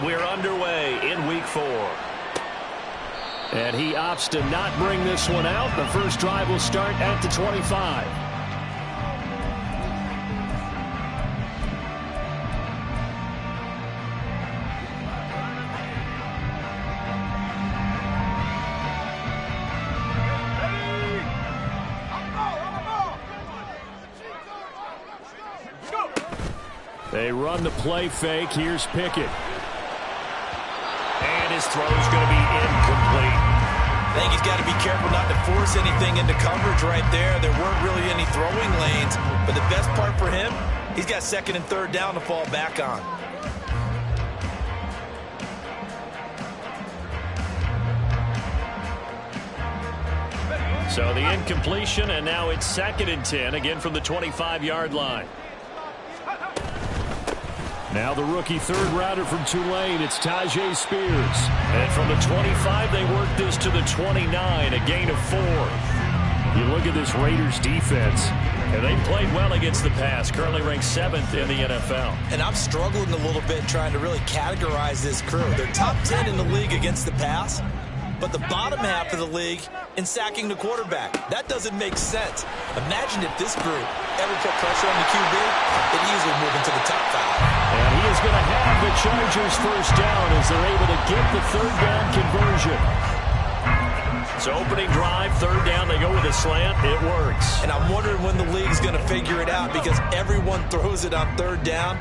we're underway in Week 4. And he opts to not bring this one out. The first drive will start at the 25. They run the play fake. Here's Pickett. And his throw is going to be incomplete. I think he's got to be careful not to force anything into coverage right there. There weren't really any throwing lanes. But the best part for him, he's got second and third down to fall back on. So the incompletion, and now it's 2nd and 10, again from the 25-yard line. Now the rookie third rounder from Tulane, it's Tyjae Spears. And from the 25, they work this to the 29, a gain of 4. You look at this Raiders defense, and they played well against the pass, currently ranked 7th in the NFL. And I'm struggling a little bit trying to really categorize this crew. They're top 10 in the league against the pass, but the bottom half of the league in sacking the quarterback. That doesn't make sense. Imagine if this group ever put pressure on the QB, it'd easily move into the top 5. And he is going to have the Chargers first down as they're able to get the third down conversion. So opening drive, third down, they go with a slant. It works. And I'm wondering when the league's going to figure it out because everyone throws it on third down.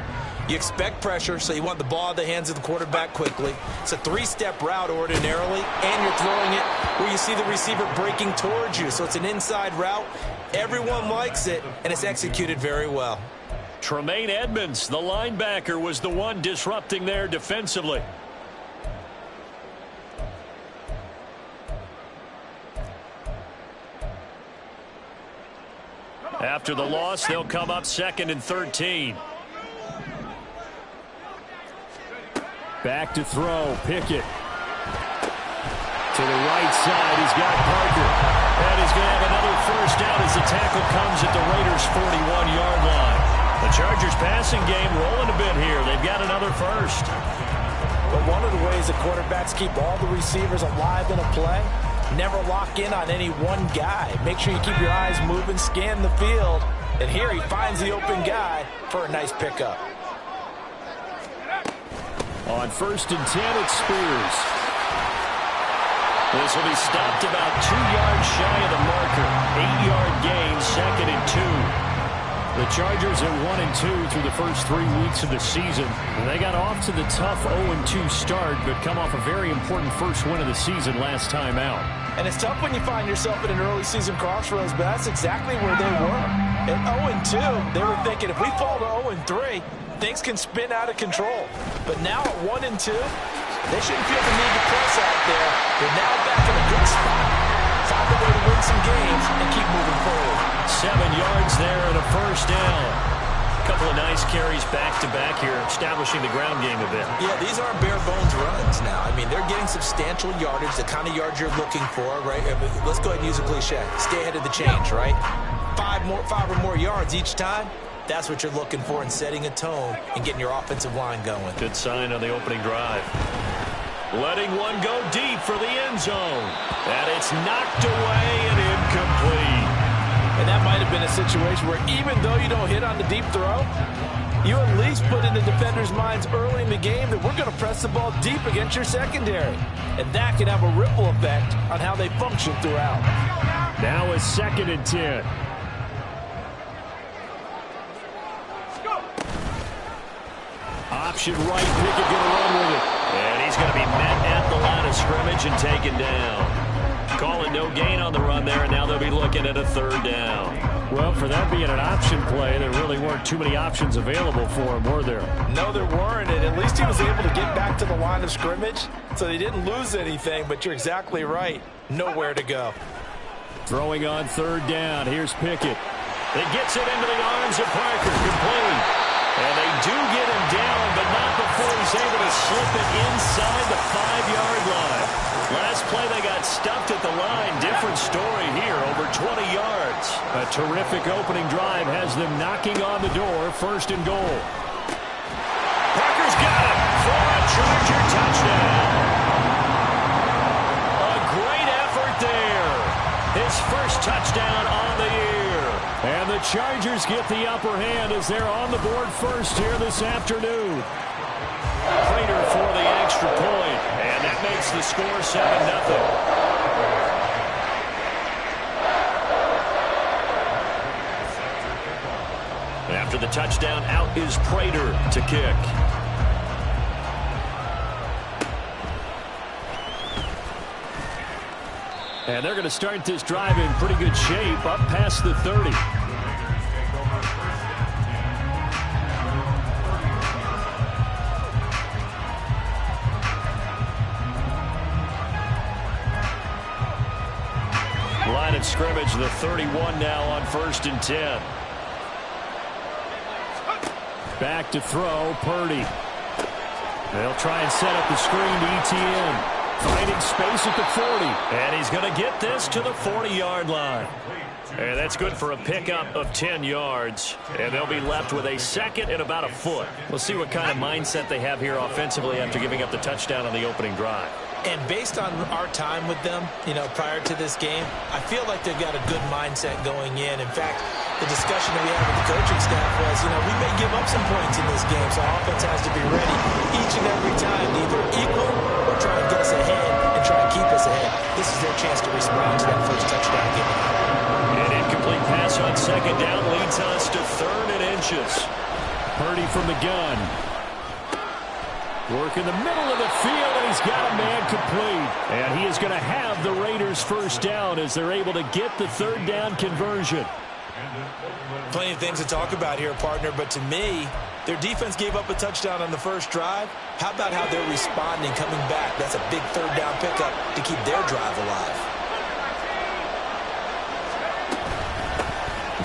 You expect pressure, so you want the ball in the hands of the quarterback quickly. It's a 3-step route ordinarily, and you're throwing it where you see the receiver breaking towards you. So it's an inside route. Everyone likes it, and it's executed very well. Tremaine Edmonds, the linebacker, was the one disrupting there defensively. After the loss, they'll come up 2nd and 13. Back to throw, Pickett. To the right side, he's got Parker. And he's going to have another first down as the tackle comes at the Raiders' 41-yard line. The Chargers passing game rolling a bit here. They've got another first. But one of the ways the quarterbacks keep all the receivers alive in a play, never lock in on any one guy. Make sure you keep your eyes moving, scan the field. And here he finds the open guy for a nice pickup. On 1st and 10, it's Spears. This will be stopped about 2 yards shy of the marker. 8-yard gain, 2nd and 2. The Chargers are 1-2 through the first 3 weeks of the season. And they got off to the tough 0-2 start, but come off a very important first win of the season last time out. And it's tough when you find yourself in an early season crossroads, but that's exactly where they were. At 0-2, they were thinking if we fall to 0-3, things can spin out of control. But now at 1-2, they shouldn't feel the need to press out there. They're now back in a good spot. Find a way to win some games and keep moving forward. 7 yards there and a first down. A couple of nice carries back-to-back here, establishing the ground game a bit. Yeah, these aren't bare-bones runs now. I mean, they're getting substantial yardage, the kind of yards you're looking for, right? Let's go ahead and use a cliche. Stay ahead of the change, right? 5 or more yards each time. That's what you're looking for in setting a tone and getting your offensive line going. Good sign on the opening drive. Letting one go deep for the end zone. And it's knocked away and incomplete. And that might have been a situation where even though you don't hit on the deep throw, you at least put in the defenders' minds early in the game that we're going to press the ball deep against your secondary. And that can have a ripple effect on how they function throughout. Now it's 2nd and 10. Option right, Pickett going to run with it. And he's going to be met at the line of scrimmage and taken down. Calling no gain on the run there, and now they'll be looking at a third down. Well, for that being an option play, there really weren't too many options available for him, were there? No, there weren't, and at least he was able to get back to the line of scrimmage, so they didn't lose anything, but you're exactly right. Nowhere to go. Throwing on third down, here's Pickett. It gets it into the arms of Parker, complete. And they do get him down, but not before he's able to slip it inside the 5-yard line. Last play, they got stuffed at the line. Different story here, over 20 yards. A terrific opening drive has them knocking on the door, 1st and goal. Parker's got it for a Chargers Chargers get the upper hand as they're on the board first here this afternoon. Prater for the extra point, and that makes the score 7-0. After the touchdown, out is Prater to kick. And they're going to start this drive in pretty good shape, up past the 30. Line of scrimmage, the 31 now on 1st and 10. Back to throw, Purdy. They'll try and set up the screen to ETN. Finding space at the 40. And he's going to get this to the 40-yard line. And that's good for a pickup of 10 yards. And they'll be left with a second and about a foot. We'll see what kind of mindset they have here offensively after giving up the touchdown on the opening drive. And based on our time with them, prior to this game, I feel like they've got a good mindset going in. In fact, the discussion that we had with the coaching staff was, we may give up some points in this game, so our offense has to be ready each and every time to either equal or try and get us ahead and try and keep us ahead. This is their chance to respond to that first touchdown game. An incomplete pass on second down leads us to 3rd and inches. Purdy from the gun. Work in the middle of the field, and he's got a man complete. And he is going to have the Raiders first down as they're able to get the 3rd down conversion. Plenty of things to talk about here, partner, but to me, their defense gave up a touchdown on the first drive. How about how they're responding, coming back? That's a big 3rd down pickup to keep their drive alive.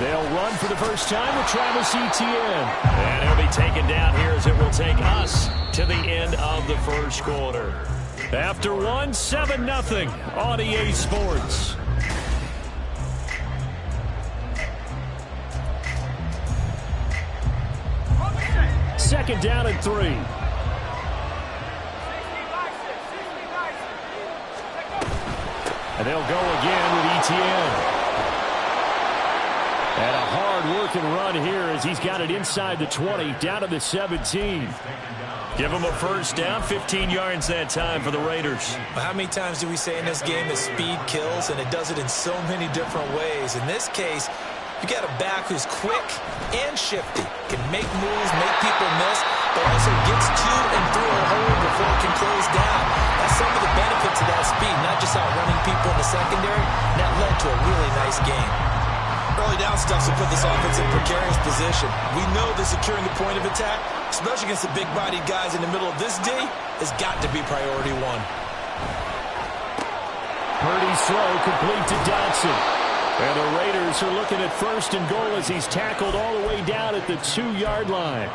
They'll run for the first time with Travis Etienne. And he'll be taken down here as it will take us to the end of the first quarter. After one, 7-0 on EA Sports. Second down and 3. And they'll go again with Etienne. And a hard-working run here as he's got it inside the 20, down to the 17. Give him a first down, 15 yards that time for the Raiders. Well, how many times do we say in this game that speed kills, and it does it in so many different ways? In this case, you got a back who's quick and shifty, can make moves, make people miss, but also gets to and through a hole before it can close down. That's some of the benefits of that speed, not just outrunning people in the secondary. That led to a really nice game. Early down stuffs will put this offense in precarious position. We know that securing the point of attack, especially against the big-bodied guys in the middle of this D, has got to be priority one. Purdy's throw complete to Dotson. And the Raiders are looking at 1st and goal as he's tackled all the way down at the 2-yard line.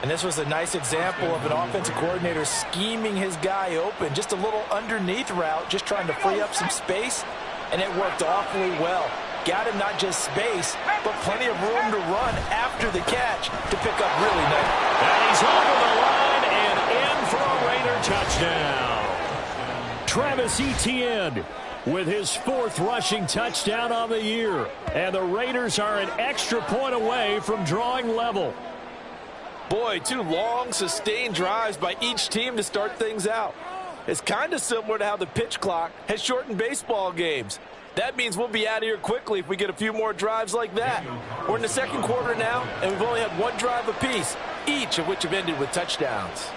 And this was a nice example of an offensive coordinator scheming his guy open. Just a little underneath route, just trying to free up some space, and it worked awfully well. Got him not just space, but plenty of room to run after the catch to pick up really nice. And he's over the line and in for a Raider touchdown. Travis Etienne with his 4th rushing touchdown on the year. And the Raiders are an extra point away from drawing level. Boy, 2 long, sustained drives by each team to start things out. It's kind of similar to how the pitch clock has shortened baseball games. That means we'll be out of here quickly if we get a few more drives like that. We're in the 2nd quarter now, and we've only had 1 drive apiece, each of which have ended with touchdowns.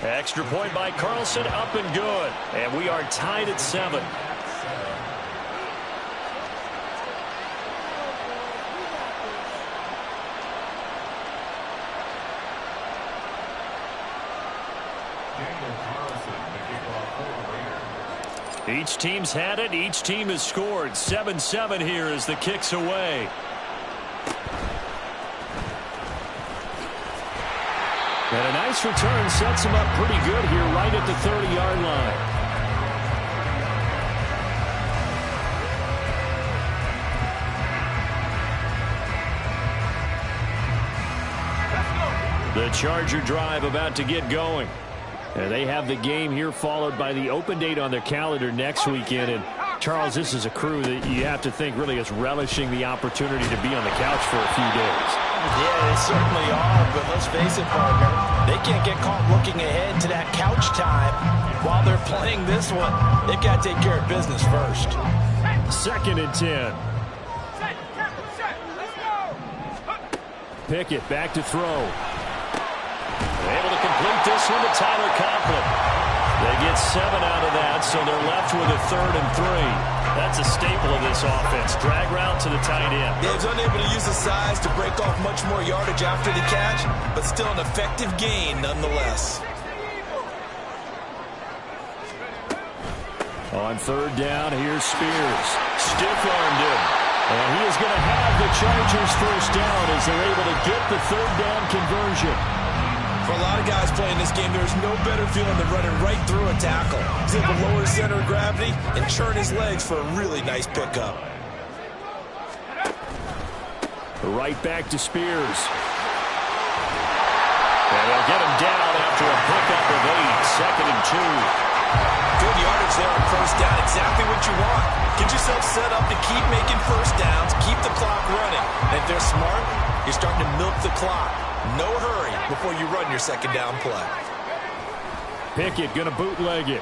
Extra point by Carlson, up and good. And we are tied at 7. Each team's had it. Each team has scored. 7-7 here as the kick's away. And a nice return sets him up pretty good here right at the 30-yard line. The Charger drive about to get going. And they have the game here followed by the open date on their calendar next weekend. And Charles, this is a crew that you have to think really is relishing the opportunity to be on the couch for a few days. Yeah, they certainly are, but let's face it, partner, they can't get caught looking ahead to that couch time while they're playing this one. They've got to take care of business first. 2nd and 10. Pickett back to throw. Able to complete this one to Tyler Conklin. They get 7 out of that, so they're left with a 3rd and 3. That's a staple of this offense. Drag route to the tight end. Yeah, he's unable to use his size to break off much more yardage after the catch, but still an effective gain nonetheless. On 3rd down, here's Spears. Stiff-armed him. And he is going to have the Chargers first down as they're able to get the 3rd down conversion. For a lot of guys playing this game, there's no better feeling than running right through a tackle. He's able to lower his center of gravity and churn his legs for a really nice pickup. Right back to Spears. And they'll get him down after a pickup of 8. 2nd and 2. Good yardage there on first down. Exactly what you want. Get yourself set up to keep making first downs, keep the clock running. And if they're smart, you're starting to milk the clock. No hurry before you run your 2nd down play. Pickett going to bootleg it.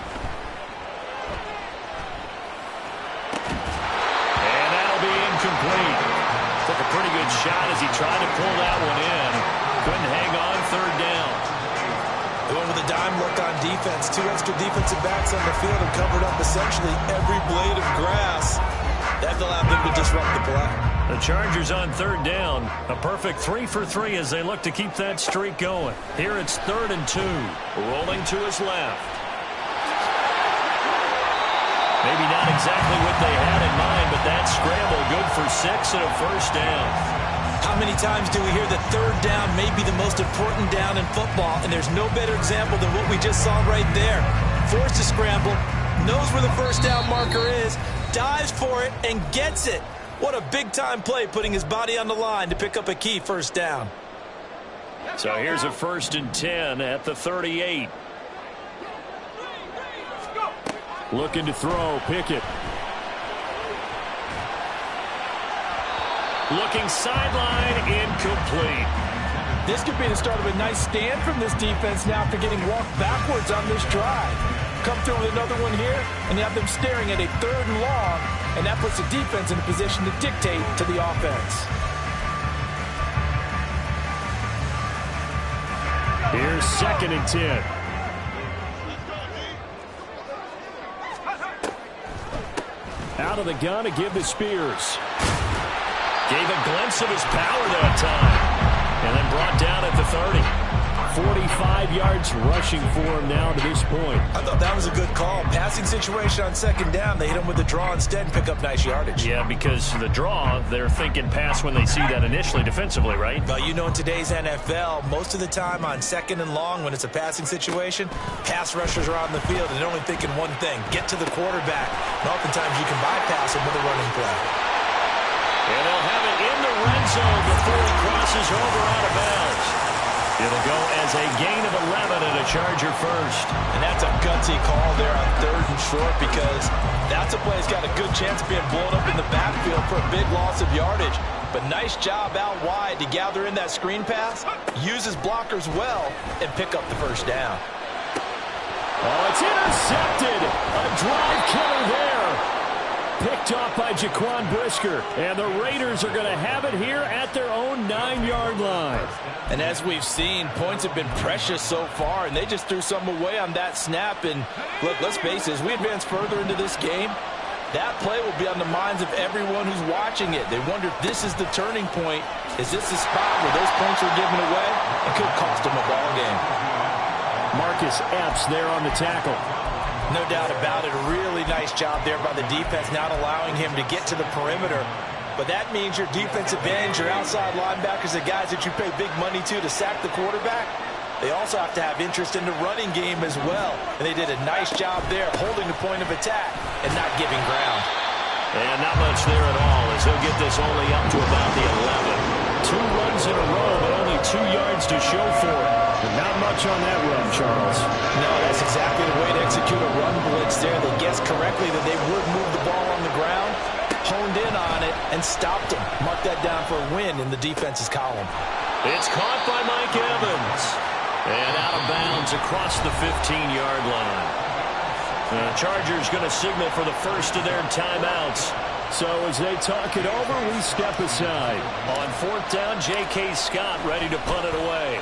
And that'll be incomplete. Took a pretty good shot as he tried to pull that one in. Couldn't hang on 3rd down. Going with a dime look on defense. 2 extra defensive backs on the field and covered up essentially every blade of grass. That allowed them to disrupt the play. The Chargers on 3rd down. A perfect 3 for 3 as they look to keep that streak going. Here it's 3rd and 2. Rolling to his left. Maybe not exactly what they had in mind, but that scramble good for 6 and a first down. How many times do we hear that 3rd down may be the most important down in football, and there's no better example than what we just saw right there. Forced to scramble, knows where the first down marker is, dives for it, and gets it. What a big-time play, putting his body on the line to pick up a key first down. So here's a 1st and 10 at the 38. Looking to throw, Pickett. Looking sideline, incomplete. This could be the start of a nice stand from this defense now after getting walked backwards on this drive. Come through with another one here, and you have them staring at a 3rd and long, and that puts the defense in a position to dictate to the offense. Here's 2nd and 10. Out of the gun to give to Spears. Gave a glimpse of his power that time. And then brought down at the 30. 45 yards rushing for him now to this point. I thought that was a good call. Passing situation on 2nd down. They hit him with the draw instead and pick up nice yardage. Yeah, because the draw, they're thinking pass when they see that initially defensively, right? Well, you know, in today's NFL, most of the time on 2nd and long, when it's a passing situation, pass rushers are out in the field and they're only thinking one thing, get to the quarterback. And oftentimes you can bypass him with a running play. And they'll have it in the red zone before he crosses over out of bounds. It'll go as a gain of 11 and a Charger first. And that's a gutsy call there on 3rd and short, because that's a play that's got a good chance of being blown up in the backfield for a big loss of yardage. But nice job out wide to gather in that screen pass, use his blockers well, and pick up the first down. Oh, it's intercepted. A drive killer there. Picked off by Jaquan Brisker. And the Raiders are going to have it here at their own 9-yard line. And as we've seen, points have been precious so far, and they just threw some away on that snap. And look, let's face it, as we advance further into this game, that play will be on the minds of everyone who's watching it. They wonder if this is the turning point. Is this the spot where those points were given away? It could cost them a ball game. Marcus Epps there on the tackle. No doubt about it. A really nice job there by the defense, not allowing him to get to the perimeter. But that means your defensive ends, your outside linebackers, the guys that you pay big money to sack the quarterback, they also have to have interest in the running game as well. And they did a nice job there, holding the point of attack and not giving ground. And not much there at all, as he'll get this only up to about the 11. 2 runs in a row, but only 2 yards to show for it. Not much on that run, Charles. No, that's exactly the way to execute a run blitz there. They guessed correctly that they would move the ball on the ground, honed in on it, and stopped them. Mark that down for a win in the defense's column. It's caught by Mike Evans. And out of bounds across the 15-yard line. The Chargers going to signal for the first of their timeouts. So as they talk it over, we step aside. On fourth down, J.K. Scott ready to punt it away.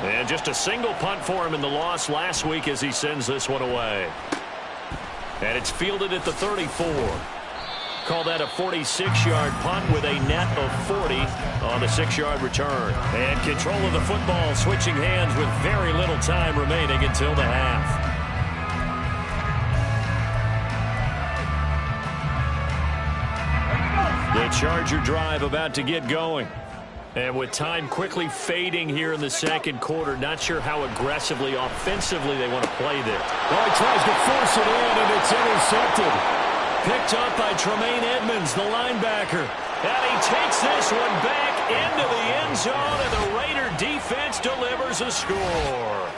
And just a single punt for him in the loss last week as he sends this one away. And it's fielded at the 34. Call that a 46-yard punt with a net of 40 on the 6-yard return. And control of the football switching hands with very little time remaining until the half. The Charger drive about to get going. And with time quickly fading here in the second quarter, not sure how aggressively, offensively they want to play this. Well, he tries to force it in, and it's intercepted. Picked up by Tremaine Edmonds, the linebacker. And he takes this one back into the end zone, and the Raider defense delivers a score.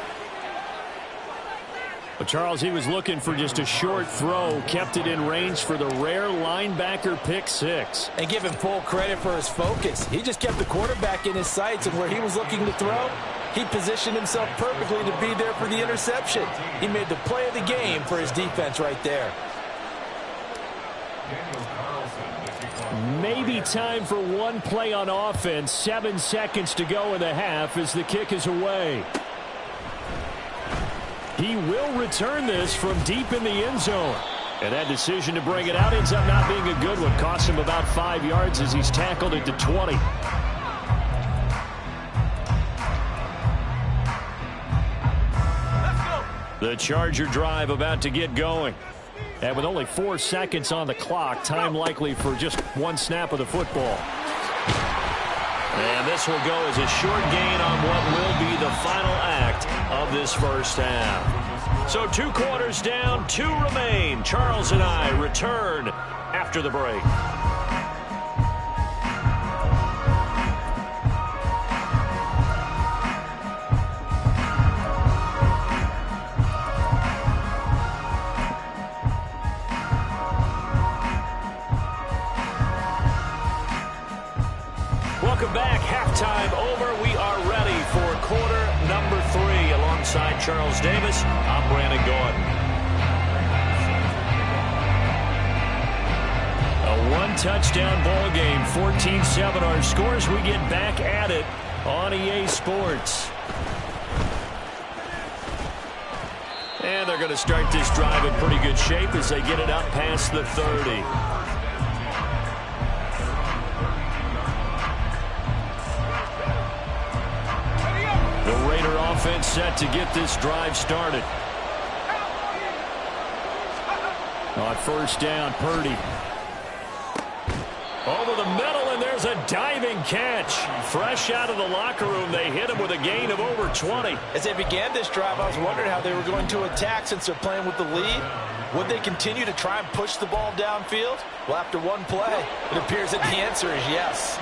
But Charles, he was looking for just a short throw, kept it in range for the rare linebacker pick six. And give him full credit for his focus. He just kept the quarterback in his sights, and where he was looking to throw, he positioned himself perfectly to be there for the interception. He made the play of the game for his defense right there. Maybe time for one play on offense. 7 seconds to go in the half as the kick is away. He will return this from deep in the end zone. And that decision to bring it out ends up not being a good one. Costs him about 5 yards as he's tackled it to 20. The Charger drive about to get going. And with only 4 seconds on the clock, time likely for just one snap of the football. And this will go as a short gain on what will be the final act of this first half. So 2 quarters down, 2 remain. Charles and I return after the break. Welcome back. Halftime over. We are ready for quarter number 3. Alongside Charles Davis, I'm Brandon Gordon. A one-touchdown ball game. 14-7 our scores. We get back at it on EA Sports. And they're going to start this drive in pretty good shape as they get it up past the 30. Offense set to get this drive started. On first down, Purdy. Over the middle, and there's a diving catch. Fresh out of the locker room, they hit him with a gain of over 20. As they began this drive, I was wondering how they were going to attack since they're playing with the lead. Would they continue to try and push the ball downfield? Well, after one play, it appears that the answer is yes.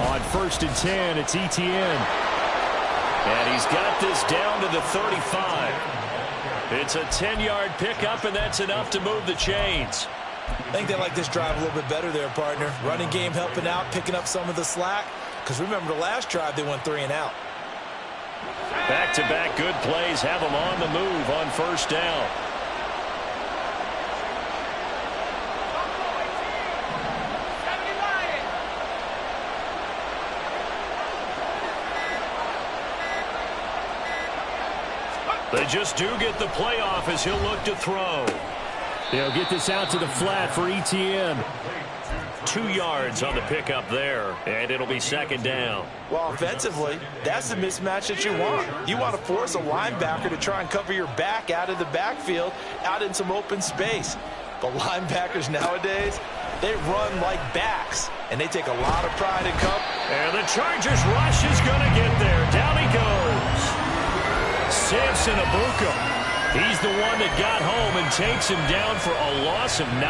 On first and 10, it's Etienne. And he's got this down to the 35. It's a 10-yard pickup, and that's enough to move the chains. I think they like this drive a little bit better there, partner. Running game helping out, picking up some of the slack. Because remember, the last drive, they went 3 and out. Back-to-back good plays have them on the move on first down. They just do get the playoff as he'll look to throw. They'll get this out to the flat for Etienne. 2 yards on the pickup there, and it'll be second down. Well, offensively, that's the mismatch that you want. You want to force a linebacker to try and cover your back out of the backfield, out in some open space. But linebackers nowadays, they run like backs, and they take a lot of pride in cover. And the Chargers rush is going to get there. Down he goes. Samson Abuka. He's the one that got home and takes him down for a loss of 9.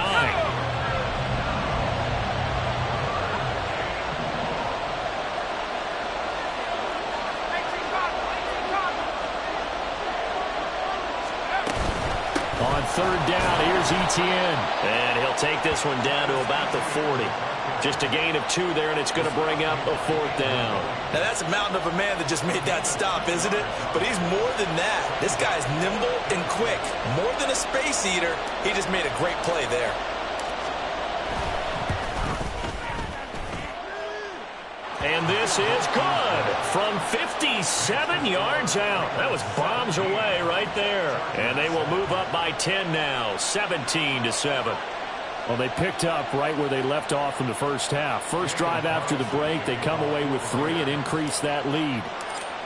third down. Here's Etienne. And he'll take this one down to about the 40. Just a gain of 2 there, and it's going to bring up a 4th down. Now, that's a mountain of a man that just made that stop, isn't it? But he's more than that. This guy's nimble and quick. More than a space eater, he just made a great play there. And this is good from 57 yards out. That was bombs away right there. And they will move up by 10 now, 17-7. Well, they picked up right where they left off in the first half. First drive after the break, they come away with 3 and increase that lead.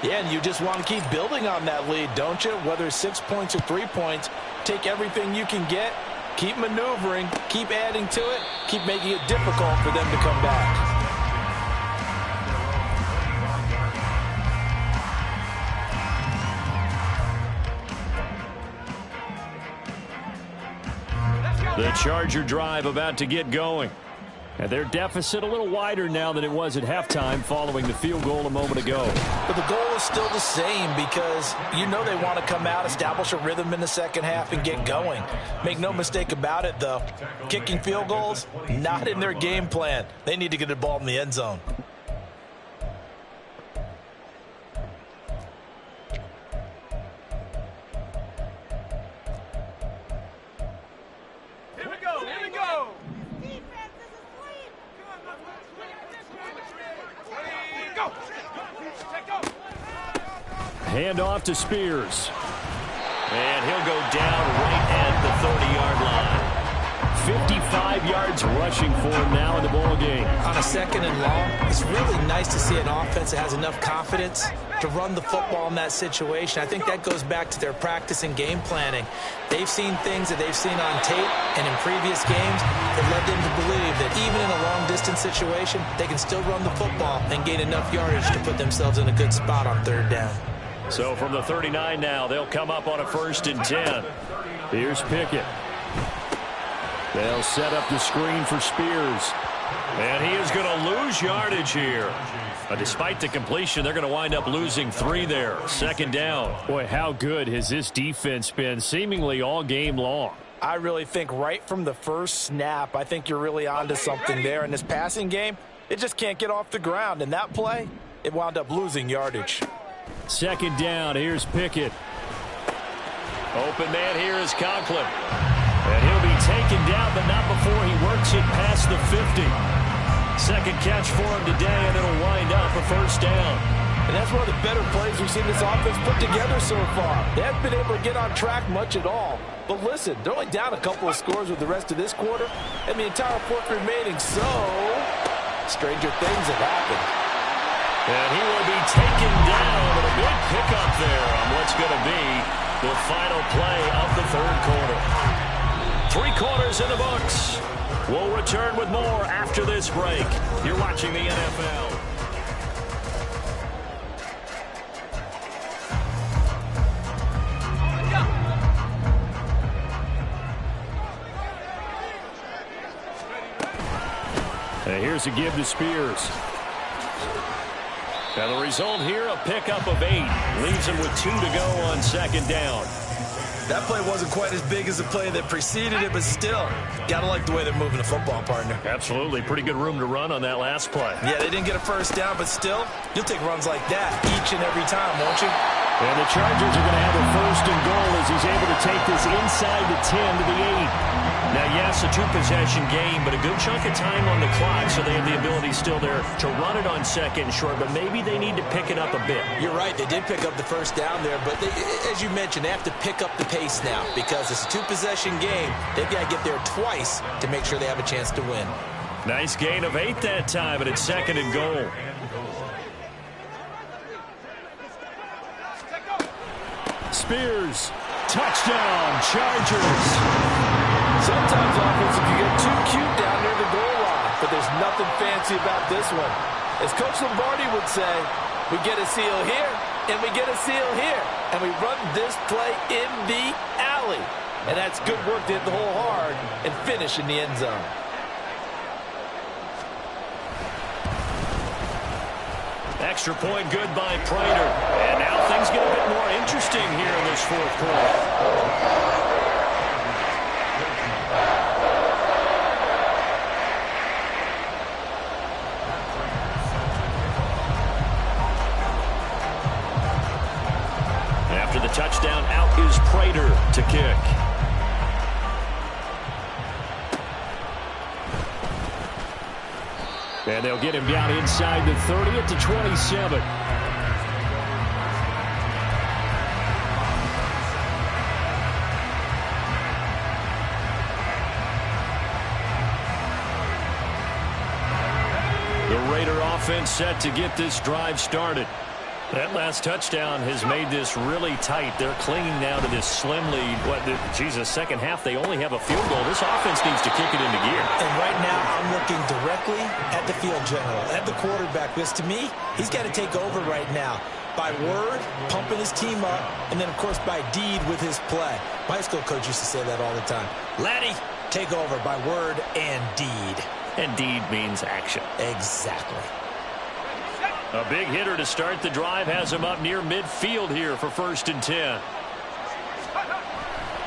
Yeah, and you just want to keep building on that lead, don't you? Whether it's 6 points or 3 points, take everything you can get, keep maneuvering, keep adding to it, keep making it difficult for them to come back. The Charger drive about to get going. And their deficit a little wider now than it was at halftime following the field goal a moment ago. But the goal is still the same because you know they want to come out, establish a rhythm in the second half, and get going. Make no mistake about it, though. Kicking field goals, not in their game plan. They need to get the ball in the end zone. Hand off to Spears. And he'll go down right at the 30-yard line. 55 yards rushing for him now in the ball game. On a 2nd and long, it's really nice to see an offense that has enough confidence to run the football in that situation. I think that goes back to their practice and game planning. They've seen things that they've seen on tape and in previous games that led them to believe that even in a long-distance situation, they can still run the football and gain enough yardage to put themselves in a good spot on 3rd down. So from the 39 now, they'll come up on a 1st and 10. Here's Pickett. They'll set up the screen for Spears. And he is going to lose yardage here. Despite the completion, they're going to wind up losing 3 there. 2nd down. Boy, how good has this defense been seemingly all game long? I really think right from the first snap, I think you're really onto something there. In this passing game, it just can't get off the ground. And that play, it wound up losing yardage. 2nd down. Here's Pickett. Open man here is Conklin. And he'll be taken down, but not before he works it past the 50. 2nd catch for him today, and it'll wind up a 1st down. And that's one of the better plays we've seen this offense put together so far. They haven't been able to get on track much at all. But listen, they're only down a couple of scores with the rest of this quarter, and the entire 4th remaining, so stranger things have happened. And he will be taken down with a big pickup there on what's going to be the final play of the 3rd quarter. 3 quarters in the books. We'll return with more after this break. You're watching the NFL. And here's a give to Spears. Now the result here, a pickup of 8. Leaves him with 2 to go on 2nd down. That play wasn't quite as big as the play that preceded it, but still, gotta like the way they're moving the football, partner. Absolutely. Pretty good room to run on that last play. Yeah, they didn't get a 1st down, but still, you'll take runs like that each and every time, won't you? And the Chargers are going to have a 1st and goal as he's able to take this inside the 10 to the 8. Now, yes, a 2-possession game, but a good chunk of time on the clock, so they have the ability still there to run it on 2nd and short, but maybe they need to pick it up a bit. You're right. They did pick up the 1st down there, but they, as you mentioned, they have to pick up the pace now because it's a 2-possession game. They've got to get there twice to make sure they have a chance to win. Nice gain of 8 that time, but it's 2nd and goal. Spears, touchdown, Chargers. Sometimes offense, you get too cute down near the goal line, but there's nothing fancy about this one. As Coach Lombardi would say, we get a seal here, and we get a seal here, and we run this play in the alley. And that's good work to hit the hole hard and finish in the end zone. Extra point good by Prater. And now things get a bit more interesting here in this 4th quarter. down. Out is Prater to kick. And they'll get him down inside the 30 at the 27. The Raider offense set to get this drive started. That last touchdown has made this really tight. They're clinging now to this slim lead. Second half, they only have a field goal. This offense needs to kick it into gear. And right now, I'm looking directly at the field general, at the quarterback. Because to me, he's got to take over right now. By word, pumping his team up, and then, of course, by deed with his play. My high school coach used to say that all the time. Laddie, take over by word and deed. And deed means action. Exactly. A big hitter to start the drive has him up near midfield here for 1st and 10.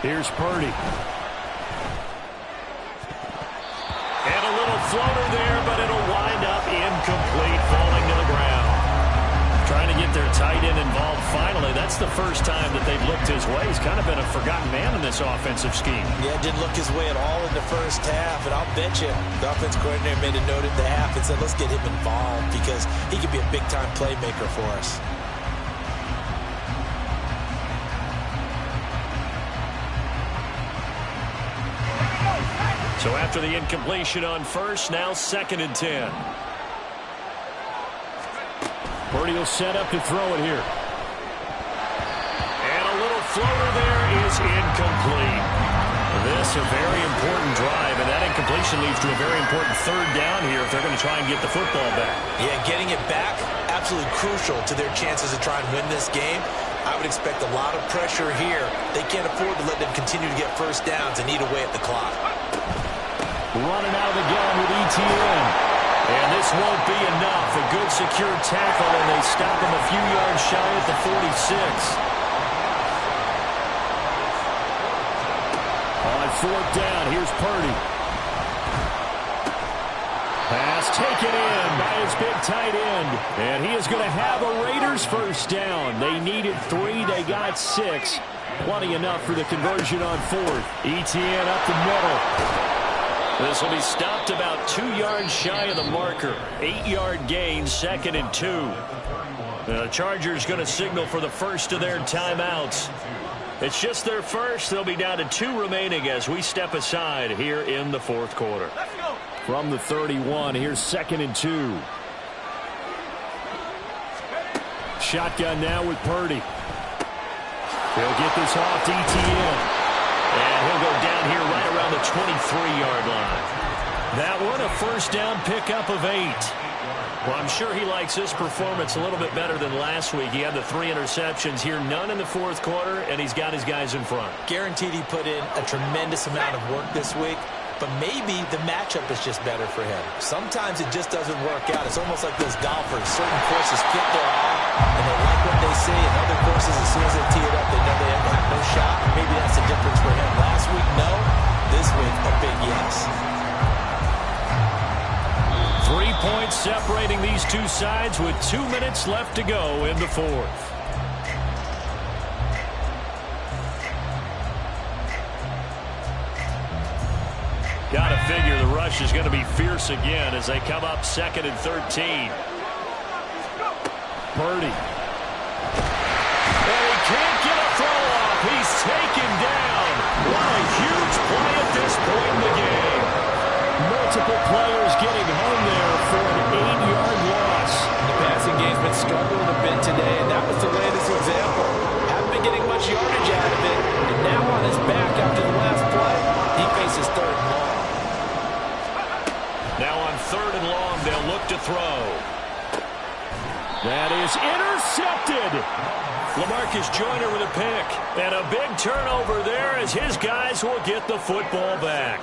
Here's Purdy. And a little floater there, but it'll wind up incomplete, falling to the ground. Trying to get their tight end involved finally. That's the first time that they've looked his way. He's kind of been a forgotten man in this offensive scheme. Yeah, didn't look his way at all in the first half. And I'll bet you the offense coordinator made a note at the half and said, let's get him involved because he could be a big-time playmaker for us. So after the incompletion on first, now 2nd and 10. Purdy will set up to throw it here. And a little floater there is incomplete. This a very important drive, and that incompletion leads to a very important 3rd down here if they're going to try and get the football back. Yeah, getting it back, absolutely crucial to their chances to try and win this game. I would expect a lot of pressure here. They can't afford to let them continue to get 1st downs and eat away at the clock. Running out of the gun with ETN. And this won't be enough. A good secure tackle, and they stop him a few yards shy at the 46. On 4th down, here's Purdy. Pass taken in by his big tight end. And he is going to have a Raiders 1st down. They needed 3. They got 6. Plenty enough for the conversion on 4th. ETN up the middle. This will be stopped about 2 yards shy of the marker. 8-yard gain, 2nd and 2. The Chargers going to signal for the first of their timeouts. It's just their first. They'll be down to 2 remaining as we step aside here in the 4th quarter. From the 31, here's 2nd and 2. Shotgun now with Purdy. He'll get this off to ETN. And he'll go down here right around the 23-yard line. That one, a 1st down pickup of 8. Well, I'm sure he likes his performance a little bit better than last week. He had the 3 interceptions here, none in the 4th quarter, and he's got his guys in front. Guaranteed he put in a tremendous amount of work this week, but maybe the matchup is just better for him. Sometimes it just doesn't work out. It's almost like those golfers. Certain courses fit their arm, and they like what they see. And other courses, as soon as they tee it up, they know they have no shot. Maybe that's the difference for him. Last week, no. This week, a big yes. 3 points separating these two sides with 2 minutes left to go in the 4th. Got to figure the rush is going to be fierce again as they come up 2nd and 13. Purdy. And he can't get a throw off. He's taken down. What a huge play at this point in the game. Multiple players getting home there for an 8-yard loss. The passing game's been struggling a bit today, and that was the latest example. Haven't been getting much yardage out of it, and now on his back after the last play, he faces 3rd and long. Now on 3rd and long, they'll look to throw. That is intercepted. LaMarcus Joyner with a pick. And a big turnover there as his guys will get the football back.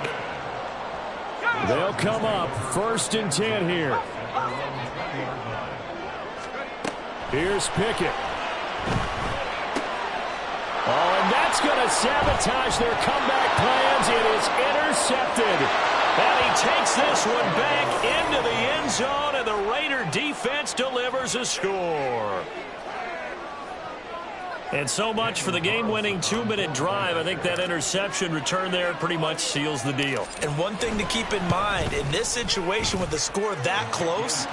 They'll come up 1st and 10 here. Here's Pickett. Oh, and that's going to sabotage their comeback plans. It is intercepted. And he takes this one back into the end zone, and the Raider defense delivers a score. And so much for the game-winning 2-minute drive. I think that interception return there pretty much seals the deal. And one thing to keep in mind, in this situation with the score that close,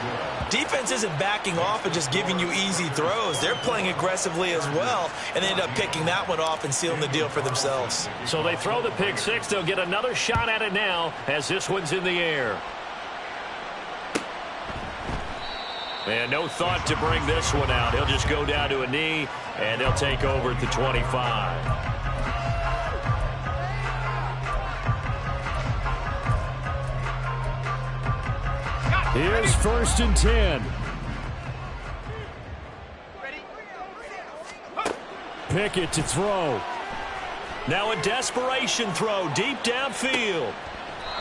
defense isn't backing off and just giving you easy throws. They're playing aggressively as well, and they end up picking that one off and sealing the deal for themselves. So they throw the pick six. They'll get another shot at it now as this one's in the air. And no thought to bring this one out. He'll just go down to a knee, and they'll take over at the 25. Here's 1st and 10. Pickett to throw. Now a desperation throw deep downfield.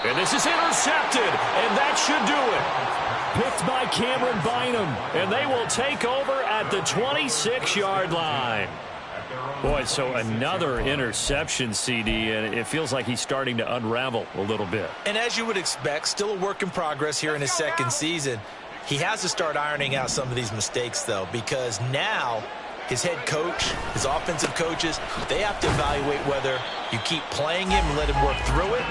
And this is intercepted, and that should do it. Picked by Cameron Bynum, and they will take over at the 26-yard line. Boy, so another interception, CD, and it feels like he's starting to unravel a little bit. And as you would expect, still a work in progress here in his second season. He has to start ironing out some of these mistakes, though, because now his head coach, his offensive coaches, they have to evaluate whether you keep playing him and let him work through it,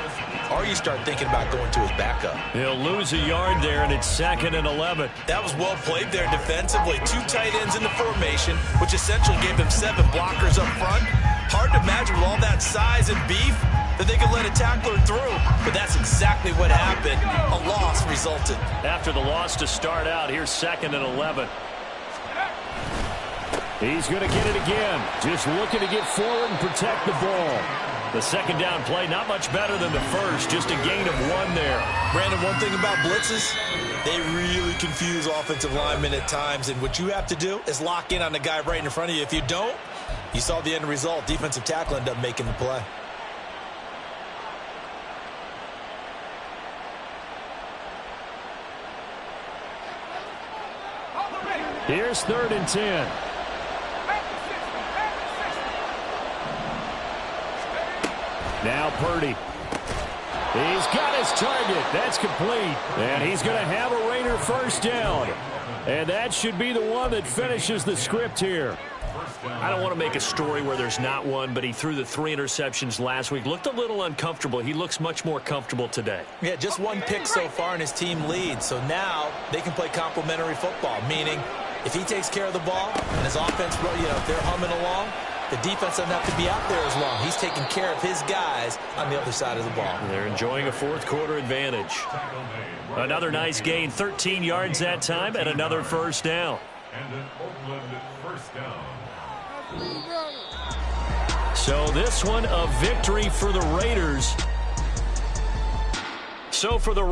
or you start thinking about going to his backup. He'll lose a yard there, and it's 2nd and 11. That was well played there defensively. 2 tight ends in the formation, which essentially gave them 7 blockers up front. Hard to imagine with all that size and beef that they could let a tackler through, but that's exactly what happened. A loss resulted. After the loss to start out, here's 2nd and 11. he's going to get it again. Just looking to get forward and protect the ball. The second down play, not much better than the first. Just a gain of 1 there. Brandon, one thing about blitzes, they really confuse offensive linemen at times. And what you have to do is lock in on the guy right in front of you. If you don't, you saw the end result. Defensive tackle ended up making the play. Here's 3rd and 10. Now Purdy. He's got his target. That's complete. And he's going to have a Raider first down. And that should be the one that finishes the script here. I don't want to make a story where there's not one, but he threw the 3 interceptions last week. Looked a little uncomfortable. He looks much more comfortable today. Yeah, just 1 pick so far and his team leads. So now they can play complementary football, meaning if he takes care of the ball and his offense, if they're humming along, the defense doesn't have to be out there as long. He's taking care of his guys on the other side of the ball. They're enjoying a 4th quarter advantage. Another nice gain, 13 yards that time, and another first down. So this one a victory for the Raiders. So for the